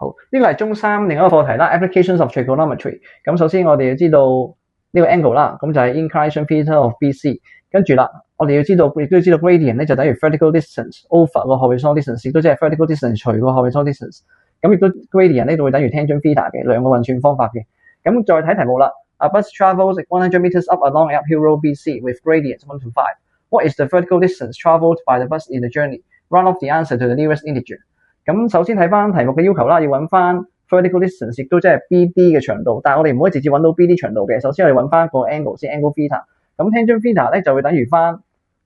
好，呢個係中三另一個課題啦 ，applications of trigonometry。咁首先我哋要知道呢個 angle 啦，咁就係 inclination theta of BC。跟住啦，我哋要知道亦都要知道 gradient 咧就等於 vertical distance over 個 horizontal distance， 亦都即係 vertical distance 除個 horizontal distance。咁亦都 gradient 呢度會等於 tangent theta 嘅兩個運算方法嘅。咁再睇題目啦。A bus travels 100 meters up a long uphill road BC with gradients 1 to 5. What is the vertical distance travelled by the bus in the journey? Round off the answer to the nearest integer. 咁首先睇翻題目嘅要求啦，要揾翻 vertical distance， 亦都即係 BD 嘅長度，但係我哋唔可以直接揾到 BD 長度嘅。首先我哋揾翻個 angle 先 ，angle theta。咁 tangent theta 咧就會等於翻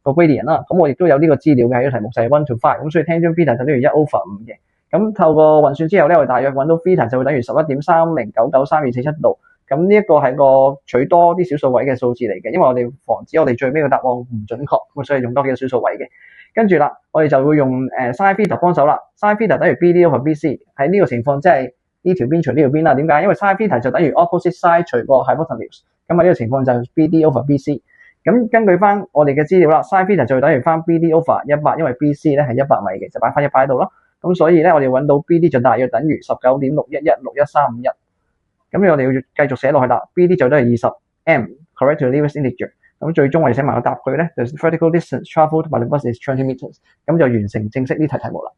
個 gradient 啦。咁我亦都有呢個資料嘅喺個題目就係1 to 5，咁所以 tangent theta 就等於1/5嘅。咁透過運算之後咧，我哋大約揾到 theta 就會等於11.30993247度。咁呢一個係個取多啲小數位嘅數字嚟嘅，因為我哋防止我哋最尾嘅答案唔準確，咁所以用多幾個小數位嘅。跟住啦，我哋就會用sin theta 幫手啦。sin theta 等於 BD over BC， 喺呢個情況即係呢條邊除呢條邊啦。點解？因為 sin theta 就等於 opposite side 除個 hypotenuse， 咁喺呢個情況就係 BD over BC。咁根據翻我哋嘅資料啦 ，sin theta 就會等於翻 BD over 100，因為 BC 咧係100米嘅，就擺翻100喺度咯。咁所以咧，我哋揾到 BD 就大約等於 19.6116131。咁我哋要繼續寫落去啦 ，BD 就都係20 m，correct to the nearest integer。咁最終我哋寫埋個答句咧，就 vertical distance travelled by the bus is 20 meters。咁就完成正式呢題題目啦。